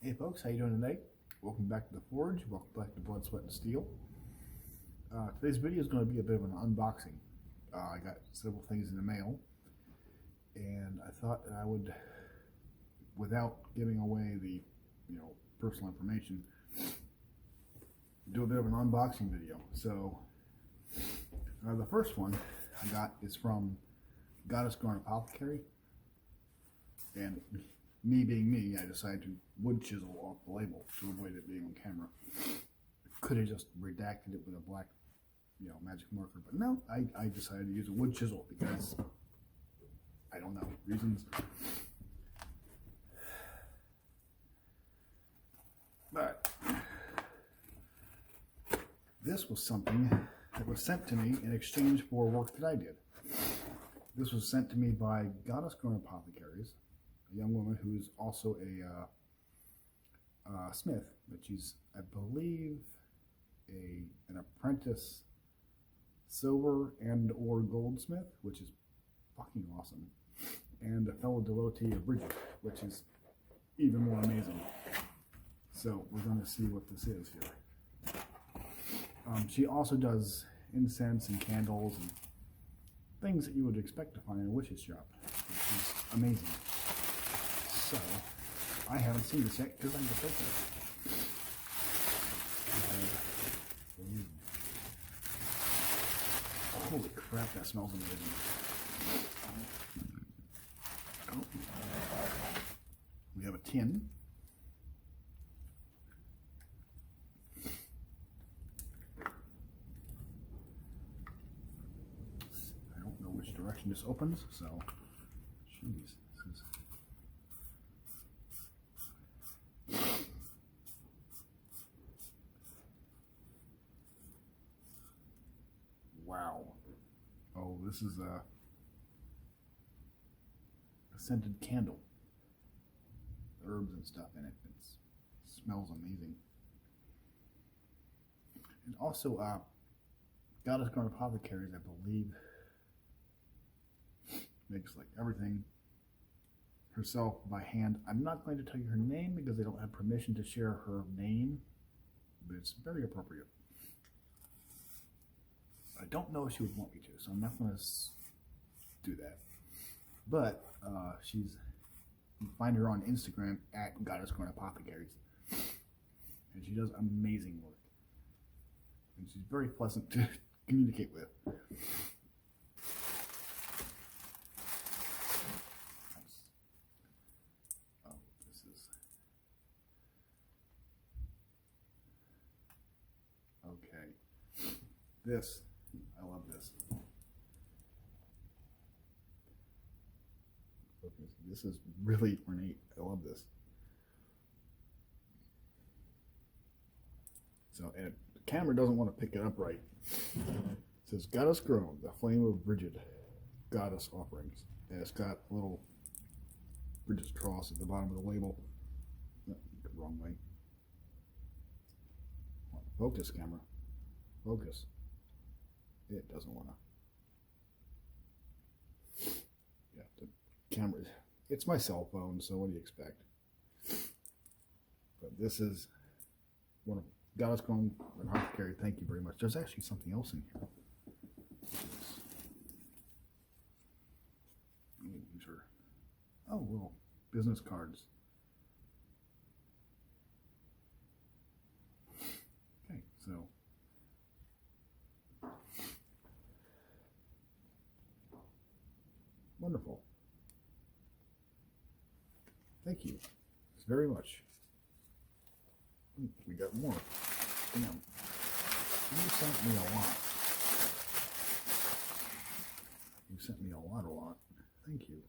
Hey folks, how you doing today? Welcome back to the Forge. Welcome back to Blood, Sweat, and Steel. Today's video is going to be a bit of an unboxing. I got several things in the mail, and I thought that I would, without giving away the personal information, do a bit of an unboxing video. So the first one I got is from Goddess Grown Apothecary, and me being me, I decided to wood chisel off the label to avoid it being on camera. Could have just redacted it with a black, magic marker, but no, I decided to use a wood chisel because I don't know, reasons. But this was something that was sent to me in exchange for work that I did. This was sent to me by Goddess Grown Apothecaries, a young woman who's also a smith, but she's, I believe, an apprentice silver and or goldsmith, which is fucking awesome, and a fellow devotee of Bridget, which is even more amazing. So we're going to see what this is here. She also does incense and candles and things that you would expect to find in a witch's shop, which is amazing. So, I haven't seen this yet because I'm just opening it. Holy crap, that smells amazing. Oh. We have a tin. I don't know which direction this opens, so, jeez, this is... Wow. Oh, this is a scented candle. Herbs and stuff in it. It smells amazing. And also, Goddess Grown Apothecaries, I believe, makes like everything herself by hand. I'm not going to tell you her name because they don't have permission to share her name, but it's very appropriate. I don't know if she would want me to, so I'm not going to do that. But you can find her on Instagram at Goddess Grown Apothecaries, and she does amazing work. And she's very pleasant to communicate with. Oh, this is okay. This. I love this. This is really ornate. I love this. So, and the camera doesn't want to pick it up right. It says, Goddess Grown, the flame of Bridget, Goddess offerings. And it's got a little Bridget's cross at the bottom of the label. No, wrong way. Focus, camera. Focus. It doesn't want to. Yeah, the camera. It's my cell phone, so what do you expect? But this is one of Goddess Grown Apothecary. Thank you very much. There's actually something else in here. These are, oh, little business cards. Okay, so. Wonderful. Thank you very much. We got more. Damn. You sent me a lot. You sent me a lot. Thank you.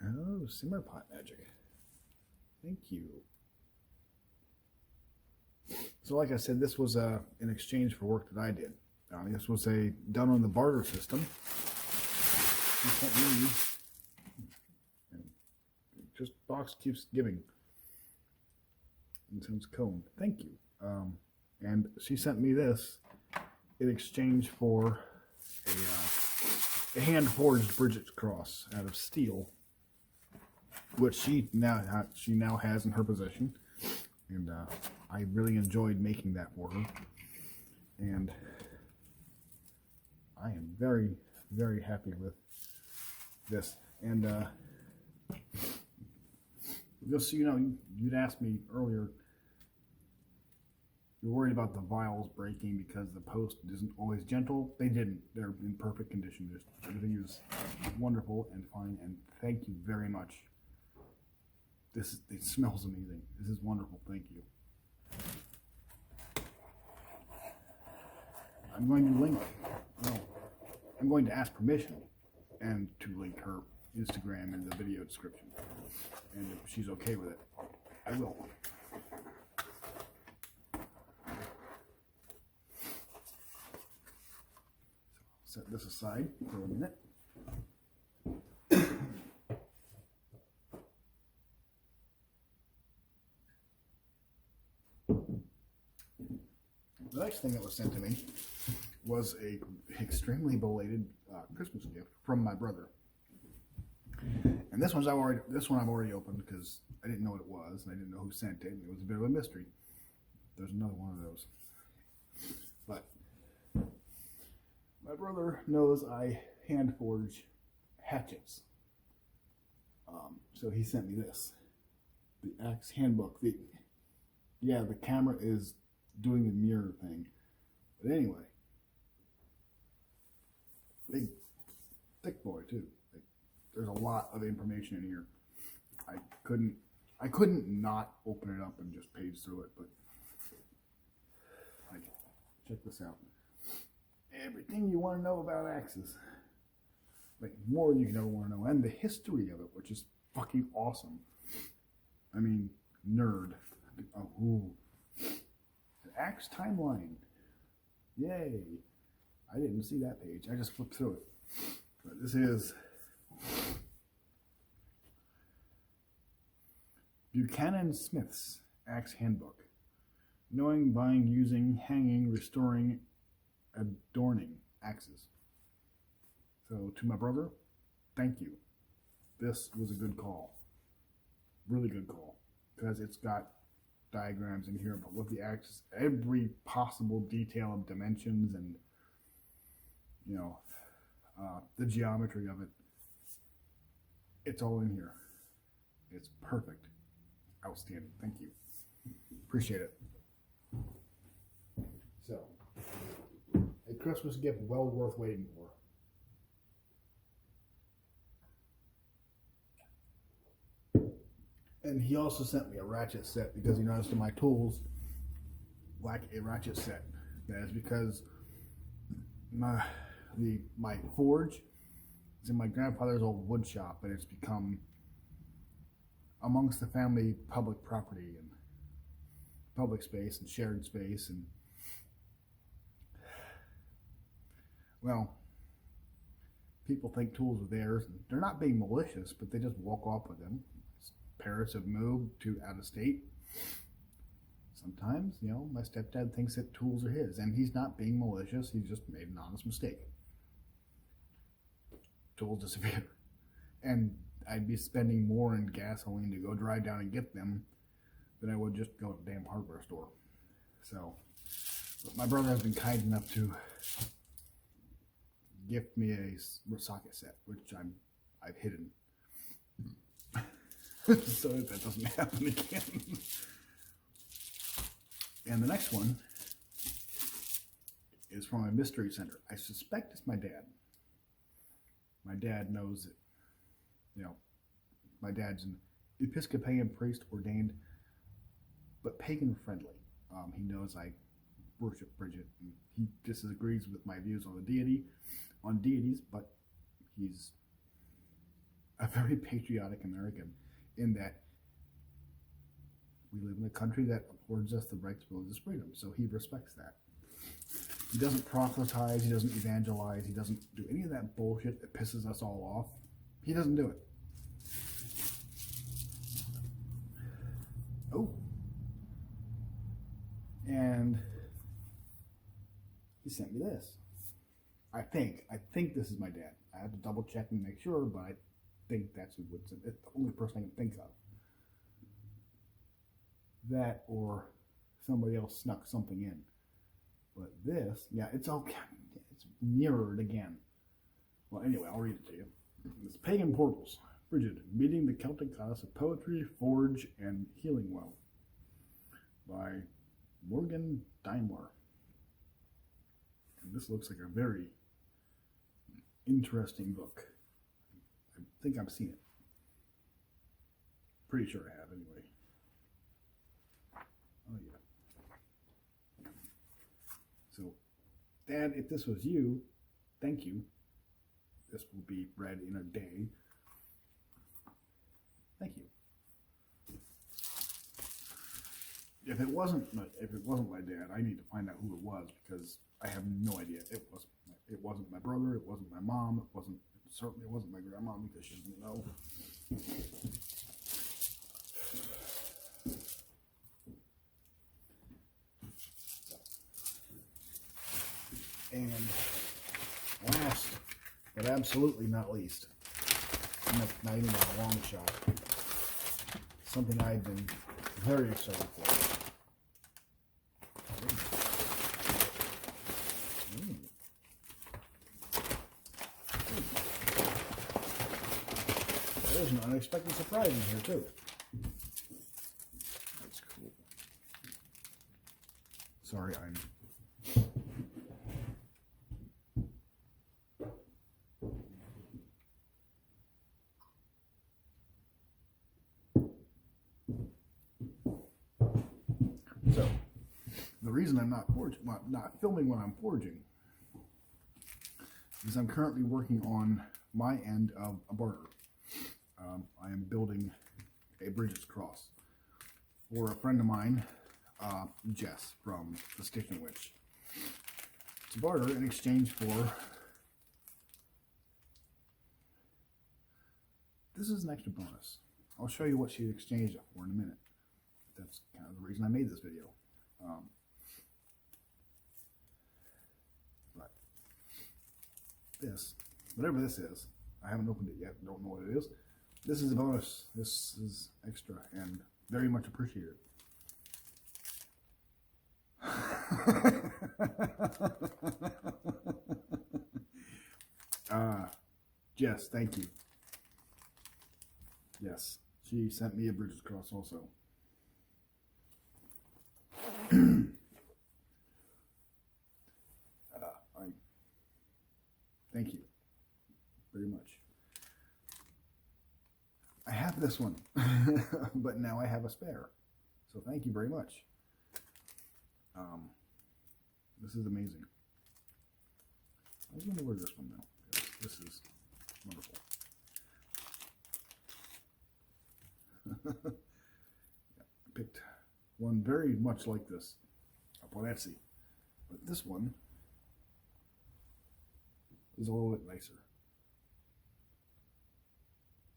Oh, simmer pot magic. Thank you. So like I said, this was in exchange for work that I did. This was done on the barter system. He sent me, and just box keeps giving. Incense cone. Thank you. And she sent me this in exchange for a a hand-forged Bridget's cross out of steel, which she now has in her possession, and I really enjoyed making that for her, and I am very, very happy with this. And just so you know, you'd asked me earlier, you're worried about the vials breaking because the post isn't always gentle. They didn't. They're in perfect condition. Everything is wonderful and fine, and thank you very much. It smells amazing. This is wonderful. Thank you. I'm going to link, I'm going to ask permission and to link her Instagram in the video description. And if she's okay with it, I will. So set this aside for a minute. The next thing that was sent to me was a extremely belated Christmas gift from my brother. And this one I've already opened because I didn't know what it was, and I didn't know who sent it, and it was a bit of a mystery. There's another one of those. But my brother knows I hand forge hatchets. So he sent me this. The Axe Handbook. The camera is doing the mirror thing. But anyway. Big, thick boy too. There's a lot of information in here. I couldn't not open it up and just page through it, but check this out. Everything you want to know about axes. Like more than you can ever want to know. And the history of it, which is fucking awesome. I mean, nerd. Oh, ooh. The axe timeline. Yay. I didn't see that page. I just flipped through it. But this is Buchanan Smith's Axe Handbook. Knowing, buying, using, hanging, restoring, adorning axes. So to my brother, thank you. This was a good call. Really good call. Because it's got diagrams in here about what the axes, every possible detail of dimensions and the geometry of it. It's all in here. It's perfect. Outstanding. Thank you. Appreciate it. So, a Christmas gift well worth waiting for. And he also sent me a ratchet set because he noticed in my tools lack a ratchet set. That is because my forge is in my grandfather's old wood shop, and it's become amongst the family public property and public space and shared space, and well, people think tools are theirs. They're not being malicious, but they just walk off with them. Parents have moved to out of state. Sometimes, my stepdad thinks that tools are his, and he's not being malicious. He's just made an honest mistake. Tools disappear. And I'd be spending more in gasoline to go drive down and get them than I would just go to the damn hardware store. So, but my brother has been kind enough to gift me a socket set, which I've hidden. So that doesn't happen again. And the next one is from a mystery center. I suspect it's my dad. My dad knows it. My dad's an Episcopalian priest ordained, but pagan friendly. He knows I worship Bridget, and he disagrees with my views on deities, but he's a very patriotic American in that we live in a country that affords us the right to religious freedom, so he respects that. He doesn't proselytize, he doesn't evangelize, he doesn't do any of that bullshit that pisses us all off. He doesn't do it. Oh. And he sent me this. think this is my dad. I have to double check and make sure, but I think that's who would. It's the only person I can think of. That or somebody else snuck something in. But this, yeah, it's okay. It's mirrored again. Well, anyway, I'll read it to you. It's Pagan Portals. Bridget, meeting the Celtic goddess of poetry, forge, and healing well. By Morgan Daimler. And this looks like a very interesting book. I think I've seen it. Pretty sure I have, anyway. Oh, yeah. So, Dad, if this was you, thank you. This will be read in a day. Thank you. If it wasn't my dad, I need to find out who it was because I have no idea. It wasn't my brother. It wasn't my mom. Certainly wasn't my grandma because she didn't know. And last, but absolutely not least, not even a long shot, something I've been very excited for. There's an unexpected surprise in here too. That's cool. Sorry, I'm... So, the reason I'm not filming when I'm forging is I'm currently working on my end of a barter. I am building a Bridget's Cross for a friend of mine, Jess from the Stitching Witch. To barter in exchange for... This is an extra bonus. I'll show you what she exchanged it for in a minute. That's kind of the reason I made this video. But this, whatever this is, I haven't opened it yet, don't know what it is. This is a bonus. This is extra and very much appreciated. Jess, thank you. Yes, she sent me a Bridget's Cross also. Thank you very much. I have this one, but now I have a spare. So thank you very much. This is amazing. I was going to wear this one now. This is wonderful. Yeah, I picked one very much like this up on Etsy, but this one is a little bit nicer.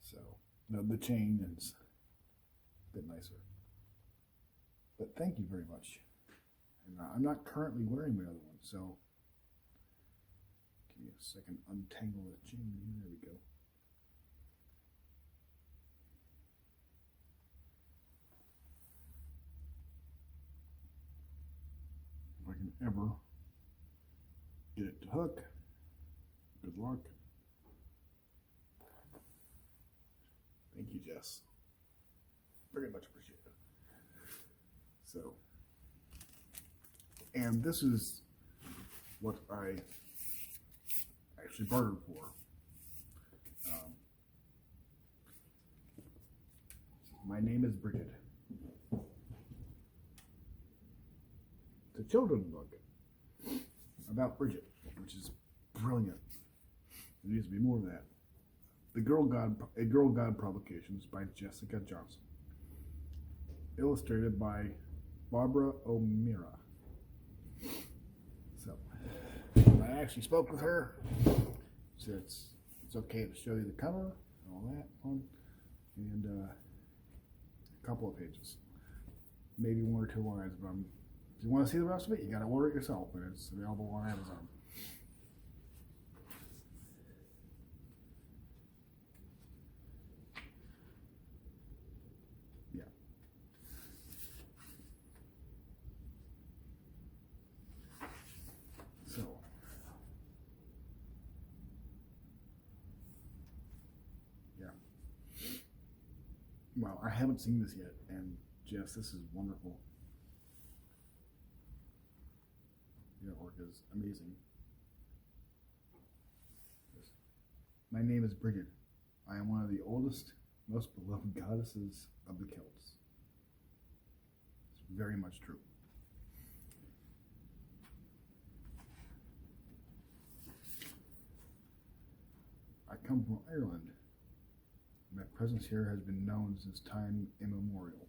So the chain is a bit nicer. But thank you very much. And I'm not currently wearing my other one, so give me a second. Untangle the chain. There we go. If I can ever get it to hook. Good luck. Thank you, Jess. Very much appreciated. So, and this is what I actually bartered for. My name is Bridget. It's a children's book about Bridget, which is brilliant. There needs to be more of that. A Girl God Provocations by Jessica Johnson. Illustrated by Barbara O'Meara. So, I actually spoke with her. So it's okay to show you the cover and all that fun. And a couple of pages. Maybe one or two lines, but if you want to see the rest of it, you got to order it yourself, and it's available on Amazon. Well, I haven't seen this yet, and Jess, this is wonderful. Your artwork is amazing. My name is Bridget. I am one of the oldest, most beloved goddesses of the Celts. It's very much true. I come from Ireland. My presence here has been known since time immemorial.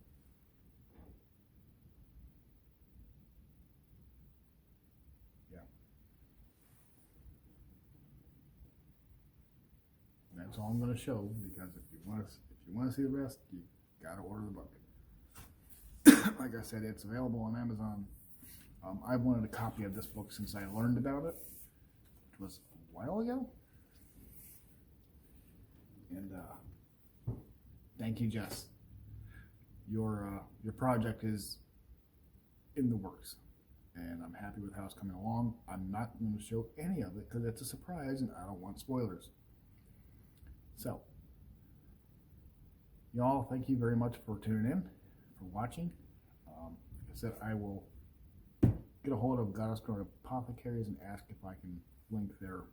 Yeah. That's all I'm going to show, because if you want to see the rest, you got to order the book. Like I said, it's available on Amazon. I've wanted a copy of this book since I learned about it, which was a while ago. And thank you, Jess. Your project is in the works, and I'm happy with how it's coming along. I'm not going to show any of it because it's a surprise, and I don't want spoilers. So, y'all, thank you very much for tuning in, for watching. Like I said, I will get a hold of Goddess Grown Apothecaries and ask if I can link their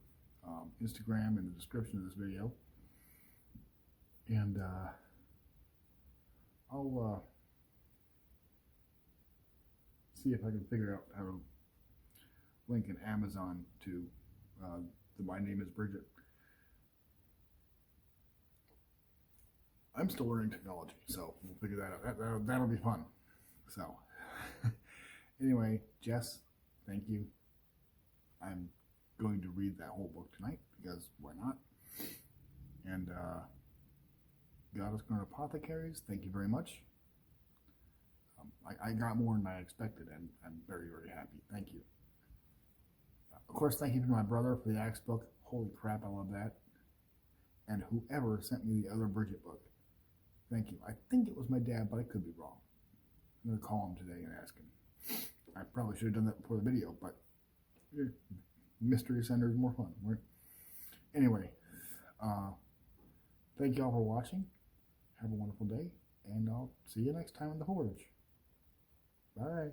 Instagram in the description of this video. And I'll see if I can figure out how to link an Amazon to the My Name is Bridget. I'm still learning technology, so we'll figure that out. That'll be fun. So, anyway, Jess, thank you. I'm going to read that whole book tonight, because why not? And Goddess Grown Apothecaries, thank you very much. I got more than I expected, and I'm very, very happy. Thank you. Of course, thank you to my brother for the Axe book. Holy crap, I love that. And whoever sent me the other Bridget book. Thank you. I think it was my dad, but I could be wrong. I'm going to call him today and ask him. I probably should have done that before the video, but mystery sender is more fun, right? Anyway, thank you all for watching. Have a wonderful day, and I'll see you next time on the Forge. Bye.